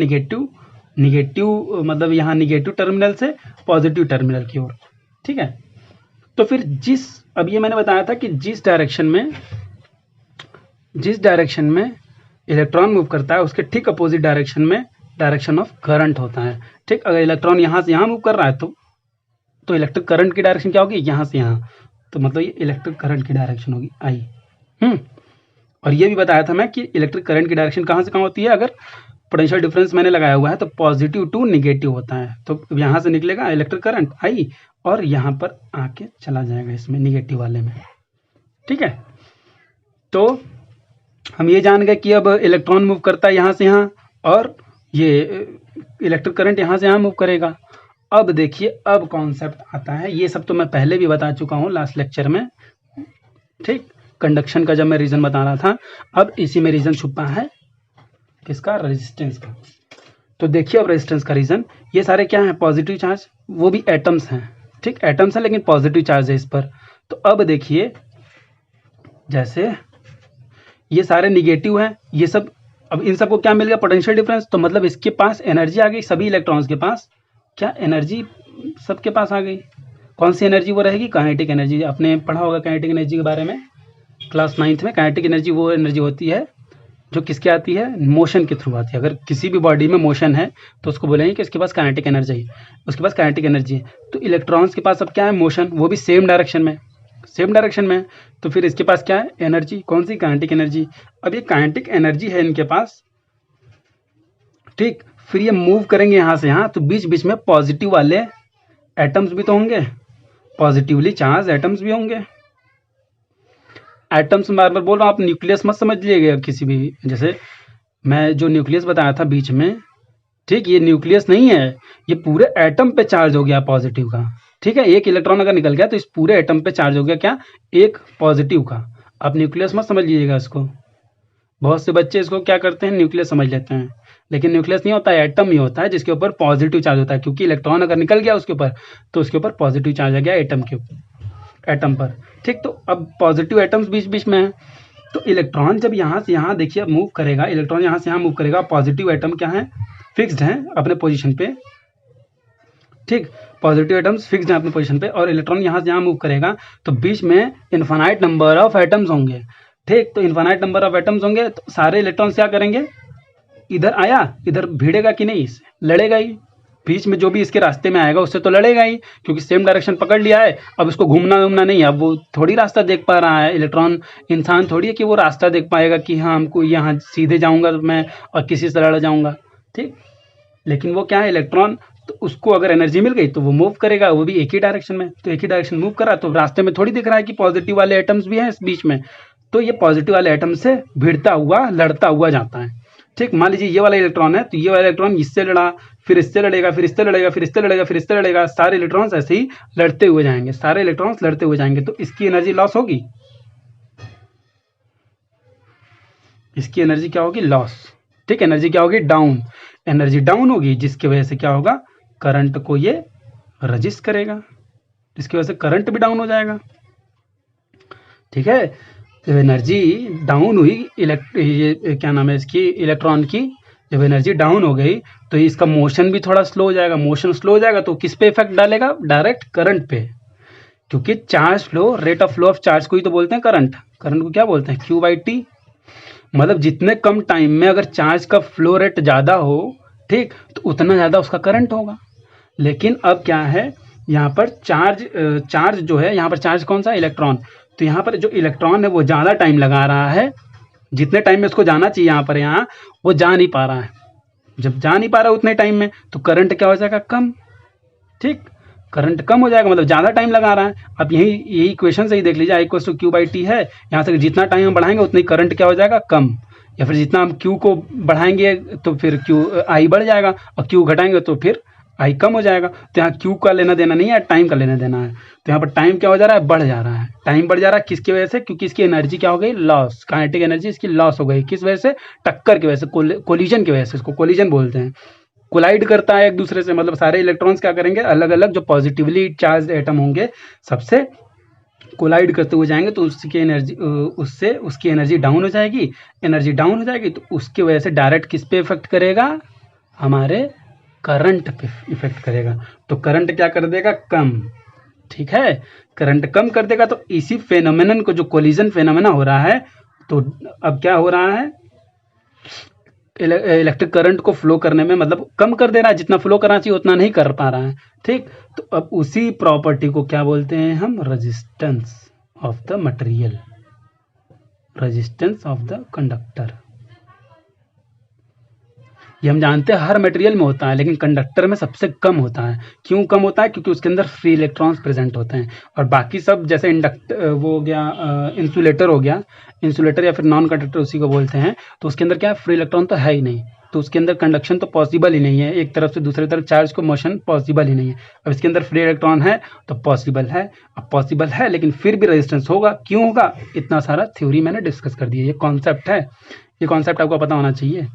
A: निगेटिव मतलब यहाँ निगेटिव टर्मिनल से पॉजिटिव टर्मिनल की ओर, ठीक है। तो फिर अब ये मैंने बताया था कि जिस डायरेक्शन में इलेक्ट्रॉन मूव करता है उसके ठीक अपोजिट डायरेक्शन में डायरेक्शन ऑफ करंट होता है। ठीक, अगर इलेक्ट्रॉन यहाँ से यहाँ मूव कर रहा है तो इलेक्ट्रिक करंट की डायरेक्शन क्या होगी, यहाँ से यहाँ, तो मतलब ये इलेक्ट्रिक करंट की डायरेक्शन होगी आई। और ये भी बताया था मैं कि इलेक्ट्रिक करंट की डायरेक्शन कहाँ से कहाँ होती है, अगर पोटेंशियल डिफरेंस मैंने लगाया हुआ है तो पॉजिटिव टू निगेटिव होता है, तो यहाँ से निकलेगा इलेक्ट्रिक करंट आई और यहाँ पर आके चला जाएगा इसमें निगेटिव वाले में। ठीक है, तो हम ये जान गए कि अब इलेक्ट्रॉन मूव करता है यहाँ से यहाँ और ये इलेक्ट्रिक करंट यहाँ से यहाँ मूव करेगा। अब देखिए अब कॉन्सेप्ट आता है, ये सब तो मैं पहले भी बता चुका हूँ लास्ट लेक्चर में। ठीक, कंडक्शन का जब मैं रीजन बता रहा था, अब इसी में रीजन छुपा है किसका, रेजिस्टेंस का। तो देखिए अब रेजिस्टेंस का रीजन, ये सारे क्या है, पॉजिटिव चार्ज, वो भी एटम्स हैं। ठीक, एटम्स हैं लेकिन पॉजिटिव चार्ज है इस पर। तो अब देखिए जैसे ये सारे निगेटिव हैं, ये सब, अब इन सबको क्या मिल गया, पोटेंशियल डिफरेंस, तो मतलब इसके पास एनर्जी आ गई, सभी इलेक्ट्रॉन्स के पास क्या एनर्जी, सबके पास आ गई। कौन सी एनर्जी वो रहेगी, काइनेटिक एनर्जी। आपने पढ़ा होगा काइनेटिक एनर्जी के बारे में क्लास 9th में। काइनेटिक एनर्जी वो एनर्जी होती है जो किसके आती है, मोशन के थ्रू आती है। अगर किसी भी बॉडी में मोशन है तो उसको बोलेंगे कि उसके पास काइनेटिक एनर्जी है, उसके पास काइनेटिक एनर्जी है। तो इलेक्ट्रॉन्स के पास अब क्या है, मोशन, वो भी सेम डायरेक्शन में, तो फिर इसके पास क्या है, एनर्जी, कौन सी, काइनेटिक एनर्जी। अब ये काइनेटिक एनर्जी है इनके पास। ठीक, फिर ये मूव करेंगे यहाँ से यहाँ, तो बीच बीच में पॉजिटिव वाले एटम्स भी तो होंगे, पॉजिटिवली चार्ज एटम्स भी होंगे। एटम्स बार बार बोल रहा हूँ, आप न्यूक्लियस मत समझ लीजिएगा किसी भी, जैसे मैं जो न्यूक्लियस बताया था बीच में, ठीक, ये न्यूक्लियस नहीं है, ये पूरे एटम पे चार्ज हो गया पॉजिटिव का। ठीक है, एक इलेक्ट्रॉन अगर निकल गया तो इस पूरे एटम पे चार्ज हो गया क्या, एक पॉजिटिव का। आप न्यूक्लियस मत समझ लीजिएगा इसको, बहुत से बच्चे इसको क्या करते हैं, न्यूक्लियस समझ लेते हैं, लेकिन न्यूक्लियस नहीं होता है, एटम ही होता है जिसके ऊपर पॉजिटिव चार्ज होता है, क्योंकि इलेक्ट्रॉन अगर निकल गया उसके ऊपर तो उसके ऊपर पॉजिटिव चार्ज आ गया एटम पर। ठीक, तो अब पॉजिटिव एटम्स बीच बीच में है, तो इलेक्ट्रॉन जब यहाँ से यहाँ देखिए अब मूव करेगा, इलेक्ट्रॉन यहाँ से यहाँ मूव करेगा, पॉजिटिव एटम क्या है, फिक्स्ड हैं अपने पोजीशन पे। ठीक, पॉजिटिव एटम्स फिक्स्ड हैं अपने पोजीशन पे, और इलेक्ट्रॉन यहाँ से यहाँ मूव करेगा तो बीच में इन्फिनाइट नंबर ऑफ एटम्स होंगे। ठीक, तो इन्फिनाइट नंबर ऑफ एटम्स होंगे तो सारे इलेक्ट्रॉन्स क्या करेंगे, इधर आया, इधर भिड़ेगा कि नहीं, लड़ेगा ही, बीच में जो भी इसके रास्ते में आएगा उससे तो लड़ेगा ही, क्योंकि सेम डायरेक्शन पकड़ लिया है। अब इसको घूमना नहीं, अब वो थोड़ी रास्ता देख पा रहा है, इलेक्ट्रॉन इंसान थोड़ी है कि वो रास्ता देख पाएगा कि हाँ हमको यहाँ सीधे जाऊँगा तो मैं और किसी से लड़ जाऊँगा। ठीक, लेकिन वो क्या है, इलेक्ट्रॉन, तो उसको अगर एनर्जी मिल गई तो वो मूव करेगा, वो भी एक ही डायरेक्शन में, तो एक ही डायरेक्शन मूव कर रहा है, तो रास्ते में थोड़ी दिख रहा है कि पॉजिटिव वाले एटम्स भी हैं इस बीच में, तो ये पॉजिटिव वाले एटम से भिड़ता हुआ लड़ता हुआ जाता है। ठीक, मान लीजिए ये वाला इलेक्ट्रॉन है, तो ये वाला इलेक्ट्रॉन इससे लड़ा, फिर इससे लड़ेगा, फिर इससे लड़ेगा, फिर इससे लड़ेगा, फिर इससे लड़ेगा, सारे इलेक्ट्रॉन्स ऐसे ही लड़ते हुए जाएंगे, सारे इलेक्ट्रॉन्स लड़ते हुए जाएंगे, तो इसकी एनर्जी लॉस होगी, इसकी एनर्जी क्या होगी, लॉस। ठीक, एनर्जी क्या होगी, डाउन, एनर्जी डाउन होगी, जिसकी वजह से क्या होगा, करंट को ये रजिस्ट करेगा, जिसकी वजह से करंट भी डाउन हो जाएगा। ठीक है, जब एनर्जी डाउन हुई, ये क्या नाम है इसकी, इलेक्ट्रॉन की, जब एनर्जी डाउन हो गई तो इसका मोशन भी थोड़ा स्लो हो जाएगा, मोशन स्लो हो जाएगा तो किस पे इफेक्ट डालेगा, डायरेक्ट करंट पे, क्योंकि charge flow, rate of flow of charge को ही तो बोलते हैं करंट को क्या बोलते हैं, Q/T। मतलब जितने कम टाइम में अगर चार्ज का फ्लो रेट ज़्यादा हो, ठीक, तो उतना ज़्यादा उसका करंट होगा। लेकिन अब क्या है, यहाँ पर चार्ज जो है, यहाँ पर चार्ज कौन सा, इलेक्ट्रॉन, तो यहाँ पर जो इलेक्ट्रॉन है वो ज़्यादा टाइम लगा रहा है, जितने टाइम में उसको जाना चाहिए यहाँ वो जा नहीं पा रहा है। जब जा नहीं पा रहा है उतने टाइम में तो करंट क्या हो जाएगा, कम। ठीक, करंट कम हो जाएगा, मतलब ज़्यादा टाइम लगा रहा है। अब यही इक्वेशन से ही देख लीजिए, I=Q/T है, यहाँ से जितना टाइम हम बढ़ाएंगे उतनी करंट क्या हो जाएगा, कम, या फिर जितना हम Q को बढ़ाएंगे तो फिर I बढ़ जाएगा, और Q घटाएंगे तो फिर I कम हो जाएगा। तो यहाँ Q का लेना देना नहीं है, टाइम का लेना देना है। तो यहाँ पर टाइम क्या हो जा रहा है, बढ़ जा रहा है, टाइम बढ़ जा रहा है, किसकी वजह से, क्योंकि इसकी एनर्जी क्या हो गई, लॉस, काइनेटिक एनर्जी इसकी लॉस हो गई। किस वजह से, टक्कर की वजह से, कोलिजन की वजह से, इसको कोलिजन बोलते हैं। कोलाइड करता है एक दूसरे से, मतलब सारे इलेक्ट्रॉन्स क्या करेंगे, अलग अलग जो पॉजिटिवली चार्ज एटम होंगे सबसे कोलाइड करते हुए जाएंगे, तो उसकी एनर्जी डाउन हो जाएगी। एनर्जी डाउन हो जाएगी तो उसकी वजह से डायरेक्ट किस पे इफेक्ट करेगा, हमारे करंट पे इफेक्ट करेगा। तो करंट क्या कर देगा, कम, ठीक है, करंट कम कर देगा। तो इसी फेनोमेनन को, जो कोलिजन फेनोमेना हो रहा है, तो अब क्या हो रहा है, इलेक्ट्रिक करंट को फ्लो करने में मतलब कम कर दे रहा है, जितना फ्लो करना चाहिए उतना नहीं कर पा रहा है। ठीक, तो अब उसी प्रॉपर्टी को क्या बोलते हैं हम, resistance of the material, resistance of the conductor. ये हम जानते हैं हर मटेरियल में होता है, लेकिन कंडक्टर में सबसे कम होता है। क्यों कम होता है? क्योंकि उसके अंदर फ्री इलेक्ट्रॉन्स प्रेजेंट होते हैं, और बाकी सब जैसे वो हो गया, इंसुलेटर हो गया, इंसुलेटर या फिर नॉन कंडक्टर उसी को बोलते हैं, तो उसके अंदर क्या है, फ्री इलेक्ट्रॉन तो है ही नहीं, तो उसके अंदर कंडक्शन तो पॉसिबल ही नहीं है, एक तरफ से दूसरी तरफ चार्ज को मोशन पॉसिबल ही नहीं है। अब इसके अंदर फ्री इलेक्ट्रॉन है तो पॉसिबल है, अब पॉसिबल है लेकिन फिर भी रेजिस्टेंस होगा। क्यों होगा? इतना सारा थ्योरी मैंने डिस्कस कर दिया, ये कॉन्सेप्ट है, ये कॉन्सेप्ट आपको पता होना चाहिए।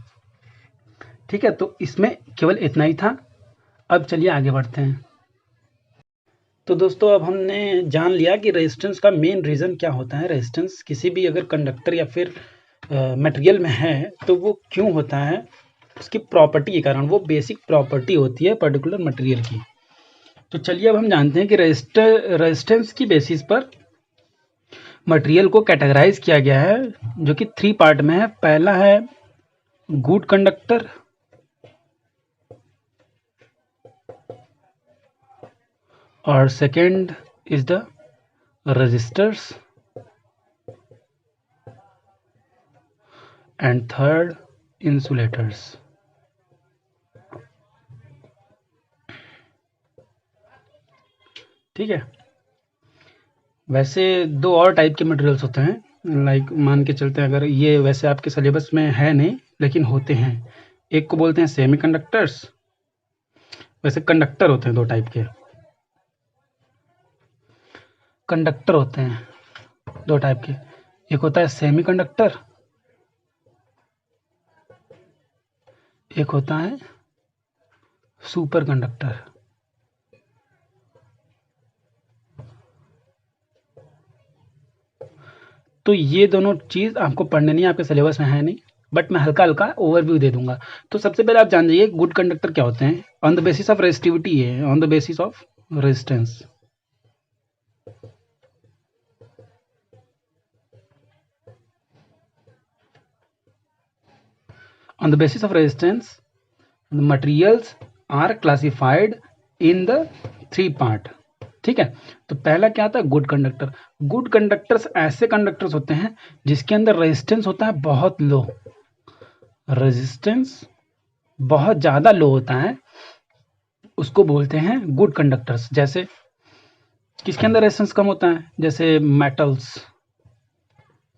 A: ठीक है, तो इसमें केवल इतना ही था। अब चलिए आगे बढ़ते हैं। तो दोस्तों, अब हमने जान लिया कि रेजिस्टेंस का मेन रीज़न क्या होता है। रेजिस्टेंस किसी भी अगर कंडक्टर या फिर मटेरियल में है तो वो क्यों होता है, उसकी प्रॉपर्टी के कारण, वो बेसिक प्रॉपर्टी होती है पर्टिकुलर मटेरियल की। तो चलिए अब हम जानते हैं कि रेजिस्टेंस की बेसिस पर मटेरियल को कैटेगराइज किया गया है, जो कि 3 पार्ट में है। पहला है गुड कंडक्टर, और second is the resistors, and third insulators। ठीक है, वैसे 2 और टाइप के मटेरियल्स होते हैं, लाइक मान के चलते हैं, अगर ये वैसे आपके सिलेबस में है नहीं लेकिन होते हैं। एक को बोलते हैं सेमी कंडक्टर्स। वैसे कंडक्टर होते हैं 2 टाइप के, कंडक्टर होते हैं 2 टाइप के। एक होता है सेमी कंडक्टर, एक होता है सुपर कंडक्टर। तो ये दोनों चीज़ आपको पढ़ने नहीं, आपके सिलेबस में है नहीं, बट मैं हल्का हल्का ओवरव्यू दे दूंगा। तो सबसे पहले आप जान जाइए गुड कंडक्टर क्या होते हैं। On the basis of resistivity है, on the basis of resistance. On the basis of resistance, the materials are classified in the 3 part। ठीक है, तो पहला क्या आता है, गुड कंडक्टर। गुड कंडक्टर्स ऐसे कंडक्टर्स होते हैं जिसके अंदर रेजिस्टेंस होता है बहुत लो, रेजिस्टेंस बहुत ज़्यादा लो होता है, उसको बोलते हैं गुड कंडक्टर्स। जैसे किसके अंदर रेजिस्टेंस कम होता है, जैसे मेटल्स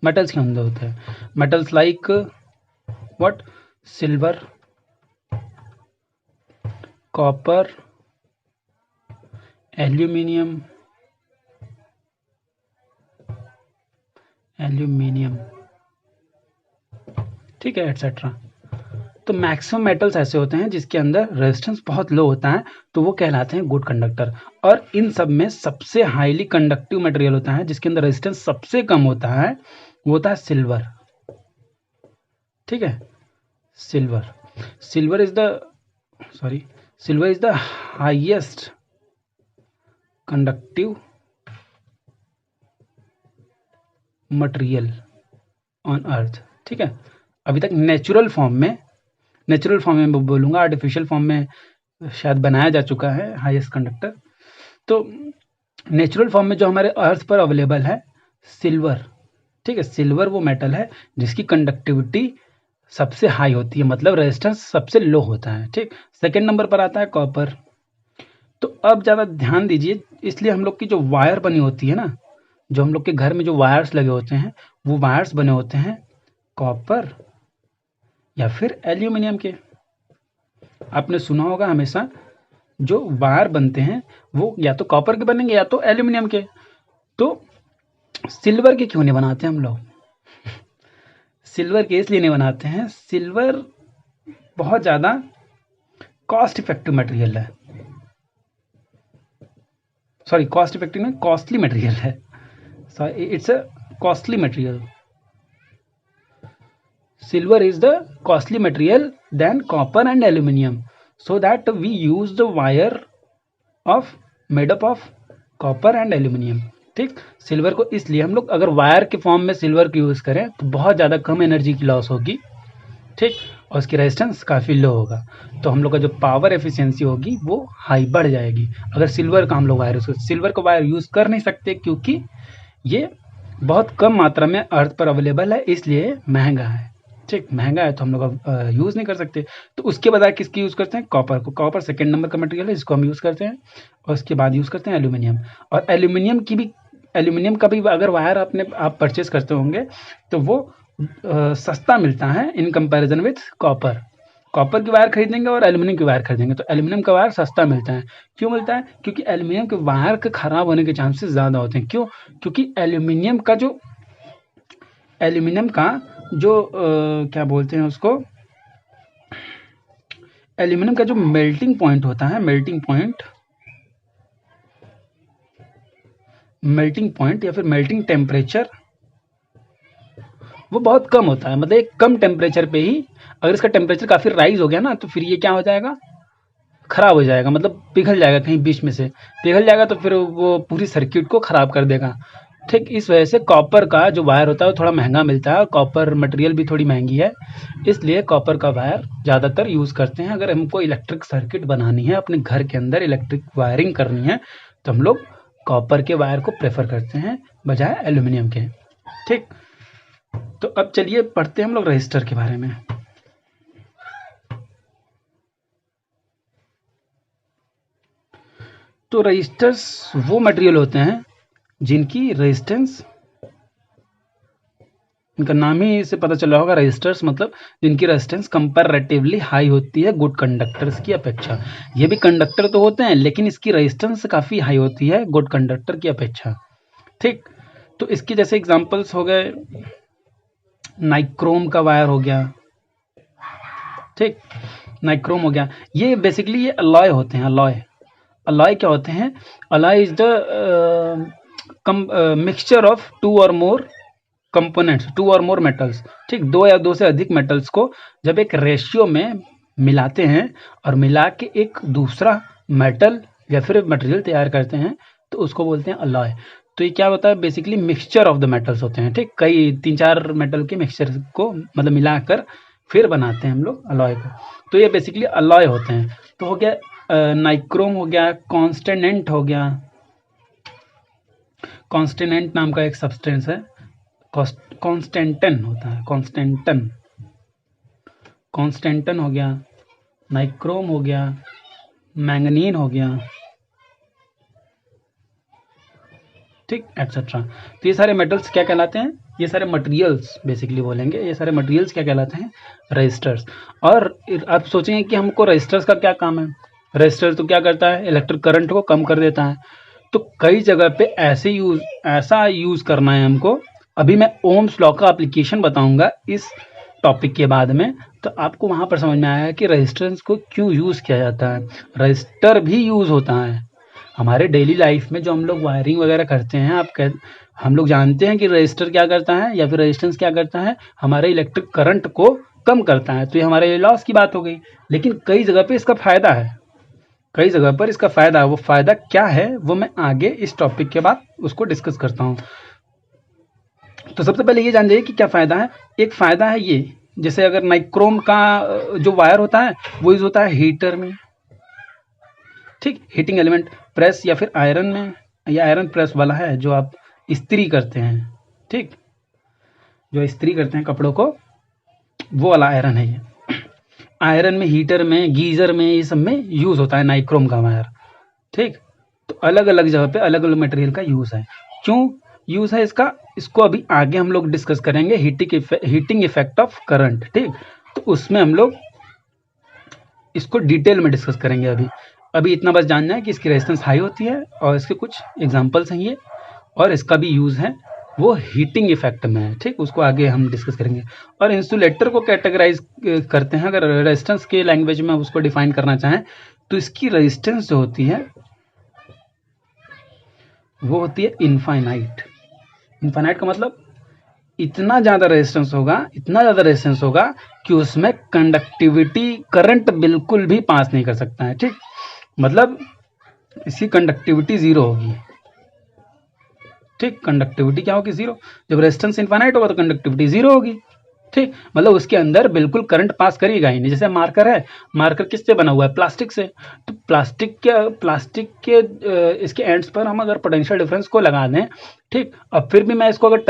A: के अंदर होते हैं। Metals like what, silver, copper, aluminium, ठीक है, एटसेट्रा। तो मैक्सिमम मेटल्स ऐसे होते हैं जिसके अंदर रेजिस्टेंस बहुत लो होता है, तो वो कहलाते हैं गुड कंडक्टर। और इन सब में सबसे हाईली कंडक्टिव मटेरियल होता है जिसके अंदर रेजिस्टेंस सबसे कम होता है, वो होता है सिल्वर। ठीक है, silver is the highest conductive material on earth. ठीक है, अभी तक नेचुरल फॉर्म में बोलूँगा, आर्टिफिशियल फॉर्म में शायद बनाया जा चुका है हाईएस्ट कंडक्टर। तो नेचुरल फॉर्म में जो हमारे अर्थ पर अवेलेबल है सिल्वर। ठीक है, सिल्वर वो मेटल है जिसकी कंडक्टिविटी सबसे हाई होती है, मतलब रेजिस्टेंस सबसे लो होता है। ठीक, सेकेंड नंबर पर आता है कॉपर। तो अब ज़्यादा ध्यान दीजिए, इसलिए हम लोग की जो वायर बनी होती है ना, जो हम लोग के घर में जो वायर्स लगे होते हैं, वो वायर्स बने होते हैं कॉपर या फिर एल्यूमिनियम के। आपने सुना होगा हमेशा जो वायर बनते हैं वो या तो कॉपर के बनेंगे या तो एल्यूमिनियम के। तो सिल्वर के क्यों नहीं बनाते हम लोग? सिल्वर के इसलिए नहीं बनाते हैं, सिल्वर बहुत ज़्यादा कॉस्ट इफेक्टिव मटेरियल है, सॉरी कॉस्ट इफेक्टिव नहीं, कॉस्टली मटेरियल है, sorry it's a costly material. Silver is the costly material than copper and aluminium, so that we use the wire of made up of copper and aluminium. ठीक, silver को इसलिए हम लोग अगर wire के form में silver को use करें तो बहुत ज़्यादा कम एनर्जी की लॉस होगी। ठीक, और उसकी रेजिस्टेंस काफ़ी लो होगा, तो हम लोग का जो पावर एफिशिएंसी होगी वो हाई बढ़ जाएगी। अगर सिल्वर का हम लोग वायर सिल्वर का वायर यूज़ कर नहीं सकते क्योंकि ये बहुत कम मात्रा में अर्थ पर अवेलेबल है, इसलिए महंगा है। ठीक, महंगा है तो हम लोग यूज़ नहीं कर सकते, तो उसके बजाय किसकी यूज़ करते हैं? कॉपर को। कॉपर सेकेंड नंबर का मटेरियल है जिसको हम यूज़ करते हैं, और उसके बाद यूज़ करते हैं एल्यूमिनियम। और एल्यूमिनियम का भी अगर वायर आप परचेज करते होंगे तो वो सस्ता मिलता है in comparison with copper. Copper की वायर खरीदेंगे और एल्यूमिनियम की वायर खरीदेंगे तो एल्यूमिनियम का वायर सस्ता मिलता है। क्यों मिलता है? क्योंकि एल्यूमिनियम के वायर के खराब होने के चांसेस ज़्यादा होते हैं। क्यों? क्योंकि एल्यूमिनियम का जो क्या बोलते हैं उसको, एल्यूमिनियम का जो मेल्टिंग पॉइंट होता है, मेल्टिंग पॉइंट या फिर मेल्टिंग टेम्परेचर वो बहुत कम होता है। मतलब एक कम टेम्परेचर पे ही अगर इसका टेम्परेचर काफ़ी राइज हो गया ना तो फिर ये क्या हो जाएगा? खराब हो जाएगा, मतलब पिघल जाएगा, कहीं बीच में से पिघल जाएगा तो फिर वो पूरी सर्किट को खराब कर देगा। ठीक, इस वजह से कॉपर का जो वायर होता है वो थोड़ा महंगा मिलता है, और कॉपर मटेरियल भी थोड़ी महंगी है, इसलिए कॉपर का वायर ज़्यादातर यूज़ करते हैं। अगर हमको इलेक्ट्रिक सर्किट बनानी है, अपने घर के अंदर इलेक्ट्रिक वायरिंग करनी है, तो हम लोग कॉपर के वायर को प्रेफर करते हैं बजाय एल्यूमिनियम के। ठीक, तो अब चलिए पढ़ते हैं हम लोग रजिस्टर के बारे में। तो रजिस्टर्स वो मटेरियल होते हैं जिनकी रेजिस्टेंस, इनका नाम ही से पता चला होगा, रजिस्टर्स मतलब जिनकी रेजिस्टेंस कंपैरेटिवली हाई होती है गुड कंडक्टर्स की अपेक्षा। ये भी कंडक्टर तो होते हैं लेकिन इसकी रेजिस्टेंस काफ़ी हाई होती है गुड कंडक्टर की अपेक्षा। ठीक, तो इसकी जैसे एग्जांपल्स हो गए, नाइक्रोम का वायर हो गया। ठीक, नाइक्रोम हो गया। ये बेसिकली ये अलॉय होते हैं। अलॉय क्या होते हैं? Alloy is the mixture of two और मोर कंपोनेंट्स, टू और मोर मेटल्स। ठीक, दो या दो से अधिक मेटल्स को जब एक रेशियो में मिलाते हैं और मिला के एक दूसरा मेटल या फिर मटेरियल तैयार करते हैं तो उसको बोलते हैं अलॉय। तो ये क्या होता है? Basically mixture of the metals होते हैं। ठीक, कई 3-4 मेटल के मिक्सचर को मतलब मिलाकर फिर बनाते हैं हम लोग अलॉय को, तो ये बेसिकली अलॉय होते हैं। तो हो गया नाइक्रोम, हो गया कॉन्स्टेनेंट, हो गया कॉन्स्टेनेंट नाम का एक सब्सटेंस है, कॉन्स्टेंटन होता है, कॉन्स्टेंटन हो गया, नाइक्रोम हो गया, मैंगनीन हो गया। ठीक, एक्सेट्रा। तो ये सारे मेटल्स क्या कहलाते हैं? ये सारे मटेरियल्स बेसिकली बोलेंगे, ये सारे मटेरियल्स क्या कहलाते हैं? रजिस्टर्स। और आप सोचेंगे कि हमको रजिस्टर्स का क्या काम है? रजिस्टर तो क्या करता है? इलेक्ट्रिक करंट को कम कर देता है। तो कई जगह पे ऐसा यूज़ करना है हमको। अभी मैं ओम्स लॉ का एप्लीकेशन बताऊंगा इस टॉपिक के बाद में, तो आपको वहाँ पर समझ में आएगा कि रजिस्टेंस को क्यों यूज़ किया जाता है। रजिस्टर भी यूज़ होता है हमारे डेली लाइफ में, जो हम लोग वायरिंग वगैरह करते हैं। हम लोग जानते हैं कि रजिस्टर क्या करता है या फिर रेजिस्टेंस क्या करता है? हमारे इलेक्ट्रिक करंट को कम करता है। तो ये हमारे लॉस की बात हो गई, लेकिन कई जगह पे इसका फ़ायदा है, कई जगह पर इसका फ़ायदा है। वो फ़ायदा क्या है वो मैं आगे इस टॉपिक के बाद उसको डिस्कस करता हूँ। तो सबसे पहले ये जान जाइए कि क्या फ़ायदा है। एक फ़ायदा है ये, जैसे अगर नाइक्रोम का जो वायर होता है वो यूज़ होता है हीटर में। ठीक, हीटिंग एलिमेंट, प्रेस या फिर आयरन में, या आयरन प्रेस वाला है जो आप इस्त्री करते हैं। ठीक, जो इस्त्री करते हैं कपड़ों को, वो वाला आयरन है ये। आयरन में, हीटर में, गीज़र में, ये सब में यूज़ होता है नाइक्रोम का वायर। ठीक, तो अलग अलग जगह पे अलग अलग मटेरियल का यूज़ है। क्यों यूज़ है इसका, इसको अभी आगे हम लोग डिस्कस करेंगे, हीटिंग इफेक्ट ऑफ करंट। ठीक, तो उसमें हम लोग इसको डिटेल में डिस्कस करेंगे। अभी इतना बस जानना है कि इसकी रेजिस्टेंस हाई होती है और इसके कुछ एग्जांपल्स हैं ये, और इसका भी यूज़ है वो हीटिंग इफेक्ट में है। ठीक, उसको आगे हम डिस्कस करेंगे। और इंसुलेटर को कैटेगराइज करते हैं, अगर रेजिस्टेंस के लैंग्वेज में उसको डिफाइन करना चाहें तो इसकी रेजिस्टेंस जो होती है वो होती है इनफाइनाइट। इनफाइनाइट का मतलब इतना ज़्यादा रेजिस्टेंस होगा कि उसमें कंडक्टिविटी, करंट बिल्कुल भी पास नहीं कर सकता है। ठीक, मतलब इसकी कंडक्टिविटी ज़ीरो होगी। ठीक, कंडक्टिविटी क्या होगी, जीरो। जब रेजिस्टेंस इनफाइनाइट होगा तो कंडक्टिविटी जीरो होगी। ठीक, मतलब उसके अंदर बिल्कुल करंट पास करेगा ही नहीं। जैसे मार्कर है, मार्कर किससे बना हुआ है, प्लास्टिक से। तो प्लास्टिक के इसके एंड्स पर हम अगर पोटेंशियल डिफरेंस को लगा दें, ठीक, अब फिर भी मैं इसको अगर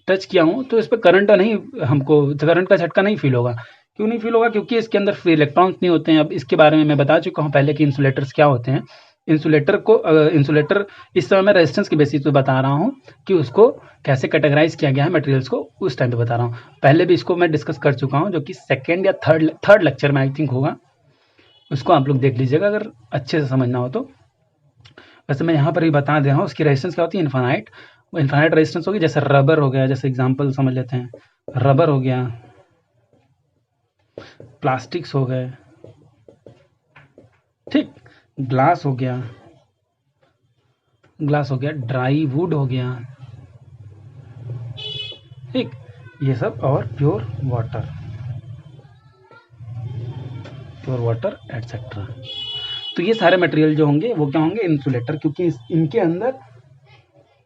A: टच किया हूँ तो इस पर करंट नहीं, हमको करंट का झटका नहीं फील होगा। क्यों नहीं फील होगा, क्योंकि इसके अंदर फ्री इलेक्ट्रॉन्स नहीं होते हैं। अब इसके बारे में मैं बता चुका हूँ पहले कि इंसुलेटर्स क्या होते हैं। इंसुलेटर इस समय मैं रेजिस्टेंस के बेसिस पे बता रहा हूँ कि उसको कैसे कैटेगराइज किया गया है मटेरियल्स को, उस टाइम पे बता रहा हूँ। पहले भी इसको मैं डिस्कस कर चुका हूँ, जो कि सेकेंड या थर्ड लेक्चर में आई थिंक होगा। उसको आप लोग देख लीजिएगा अगर अच्छे से समझना हो तो। वैसे मैं यहाँ पर भी बता दे रहा हूँ उसकी रेजिस्टेंस क्या होती है, इनफाइनाइट। वो इनफाइनाइट रेजिस्टेंस होगी। जैसे रबर हो गया, जैसे एग्जांपल समझ लेते हैं, रबर हो गया, प्लास्टिक्स हो गए, ठीक, ग्लास हो गया, ड्राई वुड हो गया, ठीक, ये सब, और प्योर वाटर एटसेट्रा। तो ये सारे मटेरियल जो होंगे वो क्या होंगे, इंसुलेटर, क्योंकि इनके अंदर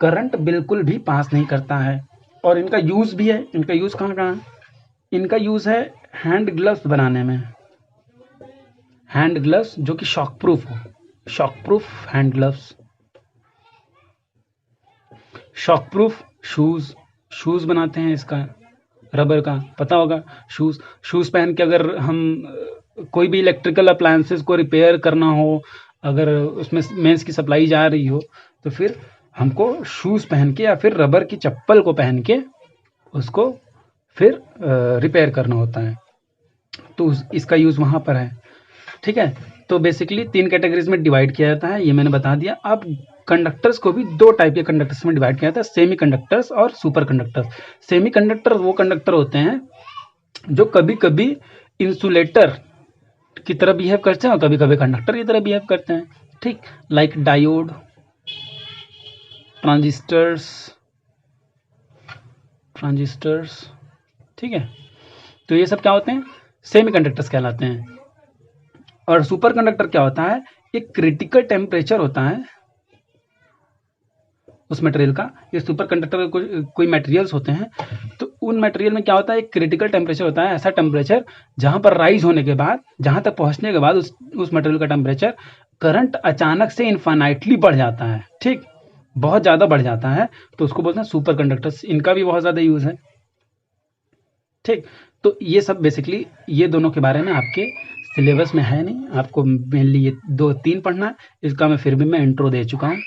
A: करंट बिल्कुल भी पास नहीं करता है। और इनका यूज भी है। इनका यूज कहाँ कहाँ है, इनका यूज है हैंड ग्लव्स बनाने में। हैंड ग्लव्स जो कि शॉक प्रूफ हो, shock proof hand gloves, shock proof shoes बनाते हैं इसका, रबर का, पता होगा। शूज पहन के अगर हम कोई भी इलेक्ट्रिकल अप्लायंसेस को रिपेयर करना हो, अगर उसमें मेंस की सप्लाई जा रही हो, तो फिर हमको शूज पहन के या फिर रबर की चप्पल को पहन के उसको फिर रिपेयर करना होता है। तो इसका यूज वहां पर है, ठीक है। तो बेसिकली 3 कैटेगरीज में डिवाइड किया जाता है, ये मैंने बता दिया। अब कंडक्टर्स को भी 2 टाइप के कंडक्टर्स में डिवाइड किया जाता है, सेमी कंडक्टर्स और सुपर कंडक्टर्स। सेमी कंडक्टर वो कंडक्टर होते हैं जो कभी कभी इंसुलेटर की तरह बिहेव करते हैं और कभी कभी कंडक्टर की तरह बिहेव करते हैं, ठीक, लाइक डायोड, ट्रांजिस्टर्स, ठीक है। तो ये सब क्या होते हैं, सेमी कंडक्टर्स कहलाते हैं। और सुपर कंडक्टर क्या होता है, एक क्रिटिकल टेम्परेचर होता है उस मटेरियल का। ये सुपर कंडक्टर कोई मटेरियल्स होते हैं, तो उन मटेरियल में क्या होता है, एक क्रिटिकल टेम्परेचर होता है, ऐसा टेम्परेचर जहां पर राइज होने के बाद, जहां तक पहुंचने के बाद उस मटेरियल का टेम्परेचर, करंट अचानक से इनफाइनाइटली बढ़ जाता है, ठीक, बहुत ज्यादा बढ़ जाता है, तो उसको बोलते हैं सुपर कंडक्टर्स। इनका भी बहुत ज्यादा यूज है, ठीक। तो ये सब बेसिकली ये दोनों के बारे में आपके सिलेबस में है नहीं, आपको मेनली ये 2-3 पढ़ना है। इसका मैं फिर भी मैं इंट्रो दे चुका हूँ।